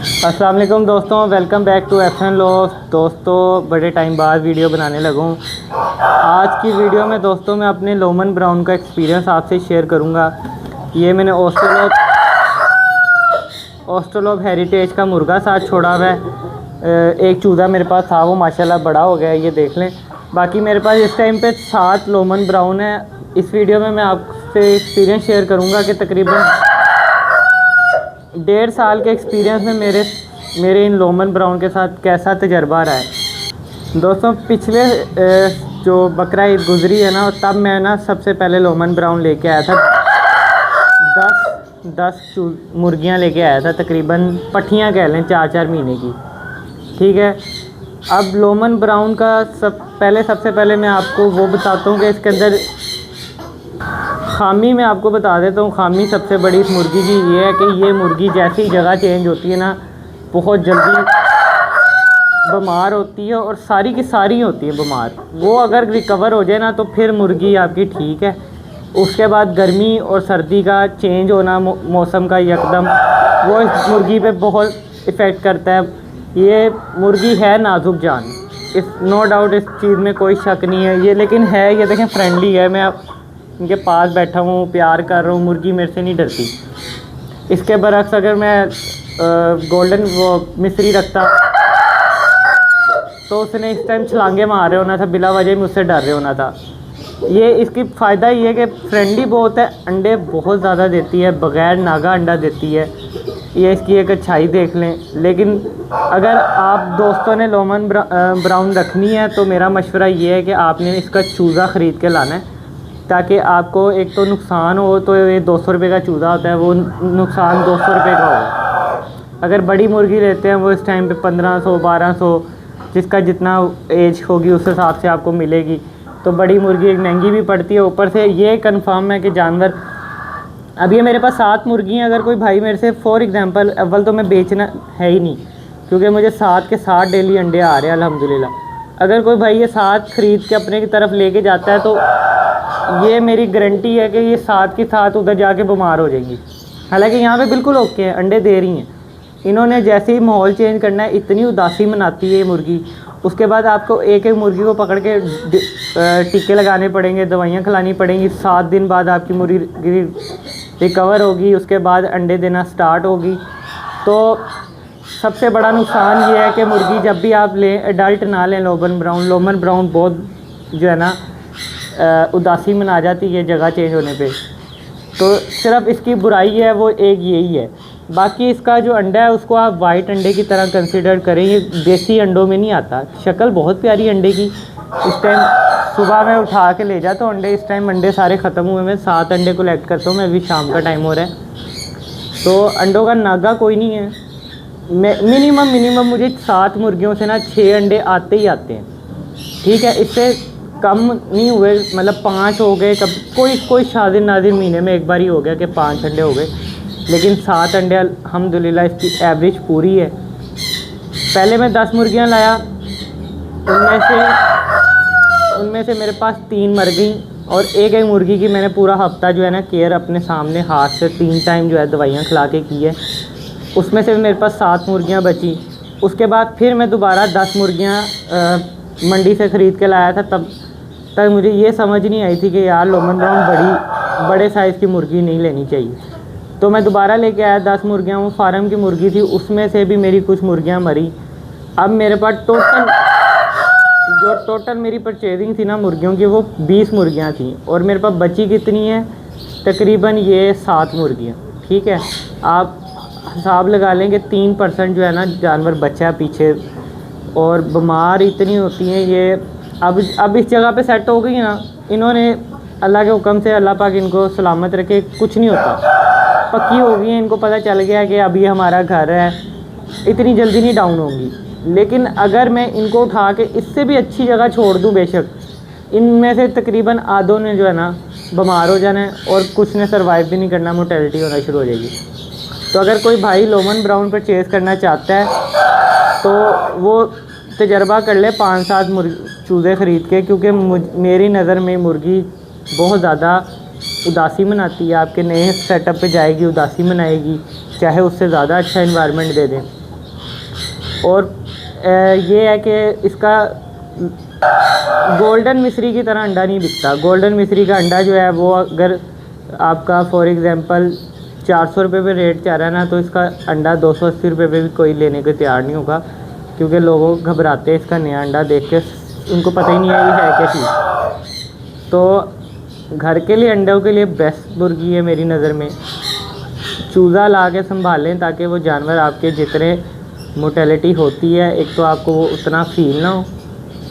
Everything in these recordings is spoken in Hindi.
अस्सलाम वालेकुम दोस्तों, वेलकम बैक टू एफएन लॉस। दोस्तों बड़े टाइम बाद वीडियो बनाने लगा हूँ। आज की वीडियो में दोस्तों मैं अपने लोमन ब्राउन का एक्सपीरियंस आपसे शेयर करूँगा। ये मैंने ऑस्ट्रेलोप हेरिटेज का मुर्गा साथ छोड़ा हुआ है। एक चूज़ा मेरे पास था, वो माशाल्लाह बड़ा हो गया है, ये देख लें। बाकी मेरे पास इस टाइम पे 7 लोमन ब्राउन है। इस वीडियो में मैं आपसे एक्सपीरियंस शेयर करूँगा कि तकरीबन 1.5 साल के एक्सपीरियंस में मेरे इन लोमन ब्राउन के साथ कैसा तजर्बा रहा है। दोस्तों पिछले जो बकरा ईद गुजरी है ना, तब मैं ना सबसे पहले लोमन ब्राउन लेके आया था। 10 मुर्गियाँ लेके आया था, तकरीबन पट्ठियाँ कह लें 4-4 महीने की। ठीक है, अब लोमन ब्राउन का सबसे पहले मैं आपको वो बताता हूँ कि इसके अंदर खामी मैं आपको बता देता हूँ। खामी सबसे बड़ी इस मुर्गी की ये है कि ये मुर्गी जैसी जगह चेंज होती है ना, बहुत जल्दी बीमार होती है और सारी की सारी होती है बीमार। वो अगर रिकवर हो जाए ना तो फिर मुर्गी आपकी ठीक है। उसके बाद गर्मी और सर्दी का चेंज होना मौसम का यकदम, वो इस मुर्गी पे बहुत इफ़ेक्ट करता है। ये मुर्गी है नाजुक जान, नो डाउट, इस चीज़ में कोई शक नहीं है। ये लेकिन है, ये देखें फ्रेंडली है। मैं इनके पास बैठा हूँ, प्यार कर रहा हूँ, मुर्गी मेरे से नहीं डरती। इसके बरक्स अगर मैं गोल्डन वो मिस्री रखता तो उसने इस टाइम छलांगे मार रहे होना था, बिला वजह मुझसे डर रहे होना था। ये इसकी फ़ायदा ये है कि फ्रेंडली बहुत है, अंडे बहुत ज़्यादा देती है, बग़ैर नागा अंडा देती है। ये इसकी एक अच्छाई देख लें। लेकिन अगर आप दोस्तों ने लोमन ब्राउन रखनी है तो मेरा मशवरा ये है कि आपने इसका चूज़ा ख़रीद के लाना है, ताकि आपको एक तो नुकसान हो। तो ये 200 रुपये का चूज़ा होता है, वो नुकसान 200 रुपये का होगा। अगर बड़ी मुर्गी लेते हैं वो इस टाइम पे 1500-1200, जिसका जितना एज होगी उस हिसाब से आपको मिलेगी। तो बड़ी मुर्गी एक महंगी भी पड़ती है। ऊपर से ये कंफर्म है कि जानवर, अब ये मेरे पास 7 मुर्गी हैं। अगर कोई भाई मेरे से फॉर एग्ज़ाम्पल, अव्वल तो मैं बेचना है ही नहीं, क्योंकि मुझे 7 के 7 डेली अंडे आ रहे हैं अल्हम्दुलिल्लाह। अगर कोई भाई ये 7 ख़रीद के अपने की तरफ लेके जाता है तो ये मेरी गारंटी है कि ये 7 की 7 उधर जाके बीमार हो जाएंगी। हालांकि यहाँ पे बिल्कुल ओके है, अंडे दे रही हैं। इन्होंने जैसे ही माहौल चेंज करना है, इतनी उदासी मनाती है ये मुर्गी। उसके बाद आपको एक एक मुर्गी को पकड़ के टीके लगाने पड़ेंगे, दवाइयाँ खिलानी पड़ेंगी। 7 दिन बाद आपकी मुर्गी रिकवर होगी, उसके बाद अंडे देना स्टार्ट होगी। तो सबसे बड़ा नुकसान ये है कि मुर्गी जब भी आप लें, एडल्ट ना लें लोमन ब्राउन बहुत जो है ना उदासी मना जाती है जगह चेंज होने पे। तो सिर्फ इसकी बुराई है वो एक यही है। बाकी इसका जो अंडा है उसको आप वाइट अंडे की तरह कंसीडर करें। ये देसी अंडों में नहीं आता। शक्ल बहुत प्यारी अंडे की। इस टाइम सुबह मैं उठा के ले जाता हूँ अंडे, इस टाइम अंडे सारे ख़त्म हुए। मैं 7 अंडे कलेक्ट करता हूँ मैं, अभी शाम का टाइम हो रहा है। तो अंडों का नागा कोई नहीं है। मिनिमम मुझे 7 मुर्गियों से ना 6 अंडे आते ही आते हैं। ठीक है, इससे कम नहीं हुए, मतलब 5 हो गए। कब कोई शादिर नादिर महीने में एक बार ही हो गया कि 5 अंडे हो गए, लेकिन 7 अंडे अल्हम्दुलिल्लाह इसकी एवरेज पूरी है। पहले मैं 10 मुर्गियां लाया, उनमें से मेरे पास 3 मर गई और एक मुर्गी की मैंने पूरा हफ्ता जो है ना केयर अपने सामने हाथ से 3 टाइम जो है दवाइयाँ खिला के की है। उसमें से मेरे पास 7 मुर्गियाँ बची। उसके बाद फिर मैं दोबारा 10 मुर्गियाँ मंडी से ख़रीद के लाया था। तब तक मुझे ये समझ नहीं आई थी कि यार लोमन ब्राउन बड़े साइज़ की मुर्गी नहीं लेनी चाहिए। तो मैं दोबारा लेके आया 10 मुर्गियाँ। वो फार्म की मुर्गी थी, उसमें से भी मेरी कुछ मुर्गियाँ मरी। अब मेरे पास टोटल मेरी परचेजिंग थी ना मुर्गियों की, वो 20 मुर्गियाँ थी और मेरे पास बची कितनी है, तकरीबन ये 7 मुर्गियाँ। ठीक है, आप हिसाब लगा लेंगे 3% जो है ना जानवर बचा है पीछे। और बीमार इतनी होती हैं ये। अब इस जगह पे सेट हो गई ना, इन्होंने अल्लाह के हुक्म से, अल्लाह पाक इनको सलामत रखे, कुछ नहीं होता, पक्की हो गई हैं। इनको पता चल गया कि अभी हमारा घर है, इतनी जल्दी नहीं डाउन होंगी। लेकिन अगर मैं इनको उठा के इससे भी अच्छी जगह छोड़ दूं, बेशक इनमें से तकरीबन आधों ने जो है ना बीमार हो जाना है और कुछ ने सर्वाइव भी नहीं करना, मोर्टेलिटी होना शुरू हो जाएगी। तो अगर कोई भाई लोमन ब्राउन परचेज़ करना चाहता है तो वो तजर्बा कर ले 5-7 चूज़े ख़रीद के, क्योंकि मेरी नज़र में मुर्गी बहुत ज़्यादा उदासी मनाती है। आपके नए सेटअप पे जाएगी, उदासी मनाएगी, चाहे उससे ज़्यादा अच्छा इन्वायरमेंट दे दें। और ये है कि इसका गोल्डन मिस्री की तरह अंडा नहीं बिकता। गोल्डन मिस्री का अंडा जो है वो अगर आपका फॉर एग्ज़ाम्पल 400 रुपये पे रेट चल रहा है ना, तो इसका अंडा 280 रुपये पे भी कोई लेने को तैयार नहीं होगा, क्योंकि लोगों घबराते हैं इसका नया अंडा देख के, उनको पता ही नहीं है ये है क्या चीज़। तो घर के लिए अंडों के लिए बेस्ट मुर्गी है मेरी नज़र में। चूज़ा ला के संभालें ताकि वो जानवर आपके जितने मोर्टेलिटी होती है, एक तो आपको वो उतना फील ना हो,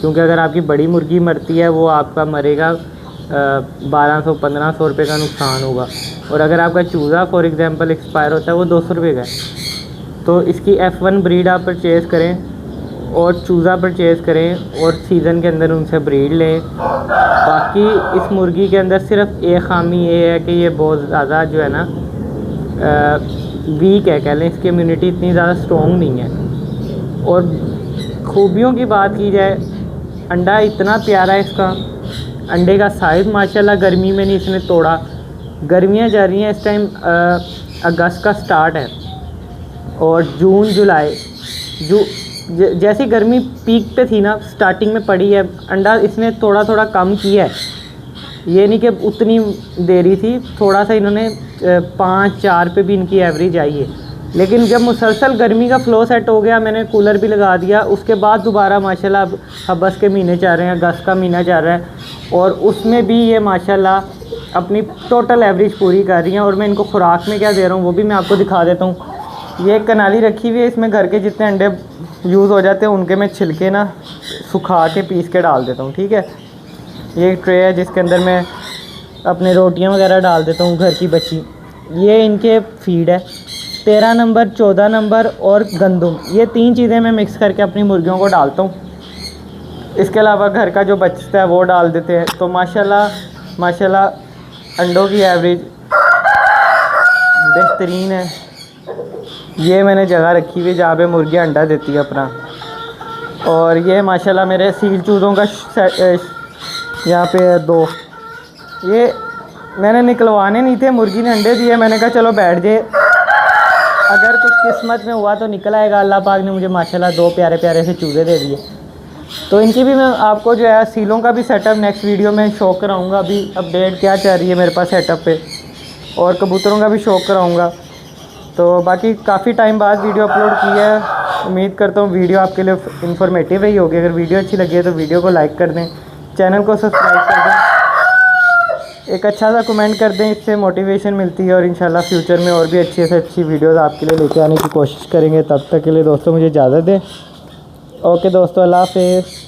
क्योंकि अगर आपकी बड़ी मुर्गी मरती है वो आपका मरेगा 1200-1500 रुपये का नुकसान होगा, और अगर आपका चूज़ा फॉर एग्ज़ाम्पल एक्सपायर होता है वो 200 रुपये का है। तो इसकी F1 ब्रीड आप परचेज़ करें और चूज़ा परचेज़ करें और सीज़न के अंदर उनसे ब्रीड लें। बाकी इस मुर्गी के अंदर सिर्फ एक खामी ये है कि ये बहुत ज़्यादा जो है ना वीक है, कह लें इसकी इम्यूनिटी इतनी ज़्यादा स्ट्रॉन्ग नहीं है। और खूबियों की बात की जाए, अंडा इतना प्यारा है इसका, अंडे का साइज़ माशाल्लाह गर्मी में नहीं इसने तोड़ा। गर्मियाँ जा रही हैं इस टाइम, अगस्त का स्टार्ट है और जून जुलाई जैसी गर्मी पीक पे थी ना, स्टार्टिंग में पड़ी है, अंडा इसने थोड़ा थोड़ा कम किया है। ये नहीं कि उतनी देरी थी, थोड़ा सा इन्होंने 5-4 पे भी इनकी एवरेज आई है। लेकिन जब मुसलसल गर्मी का फ़्लो सेट हो गया, मैंने कूलर भी लगा दिया, उसके बाद दोबारा माशाल्लाह अब हबस के महीने चल रहे हैं, अगस्त का महीना चल रहा है, और उसमें भी ये माशाल्लाह अपनी टोटल एवरेज पूरी कर रही हैं। और मैं इनको खुराक में क्या दे रहा हूँ वो भी मैं आपको दिखा देता हूँ। ये कनाली रखी हुई है, इसमें घर के जितने अंडे यूज़ हो जाते हैं उनके मैं छिलके ना सुखा के पीस के डाल देता हूँ, ठीक है। ये ट्रे है जिसके अंदर मैं अपने रोटियाँ वगैरह डाल देता हूँ घर की बची। ये इनके फीड है 13 नंबर, 14 नंबर और गंदम, ये 3 चीज़ें मैं मिक्स करके अपनी मुर्गियों को डालता हूँ। इसके अलावा घर का जो बचता है वो डाल देते हैं। तो माशाल्लाह अंडों की एवरेज बेहतरीन है। ये मैंने जगह रखी हुई जहाँ पे मुर्गियाँ अंडा देती है अपना। और ये माशाल्लाह मेरे सील चूज़ों का यहाँ पे 2, ये मैंने निकलवाने नहीं थे, मुर्गी ने अंडे दिए, मैंने कहा चलो बैठ जाए, अगर कुछ किस्मत में हुआ तो निकल आएगा। अल्लाह पाक ने मुझे माशाल्लाह 2 प्यारे प्यारे से चूज़े दे दिए। तो इनकी भी मैं आपको जो है सीलों का भी सेटअप नेक्स्ट वीडियो में शो कराऊंगा, अभी अपडेट क्या चल रही है मेरे पास सेटअप पे, और कबूतरों का भी शो कराऊंगा। तो बाकी काफ़ी टाइम बाद वीडियो अपलोड की है, उम्मीद करता हूँ वीडियो आपके लिए इन्फॉर्मेटिव ही होगी। अगर वीडियो अच्छी लगी है तो वीडियो को लाइक कर दें, चैनल को सब्सक्राइब कर दें, एक अच्छा सा कमेंट कर दें, इससे मोटिवेशन मिलती है। और इंशाल्लाह फ्यूचर में और भी अच्छी से अच्छी वीडियोस आपके लिए लेके आने की कोशिश करेंगे। तब तक के लिए दोस्तों मुझे इजाज़त दें। ओके दोस्तों, अल्लाह हाफ़िज़।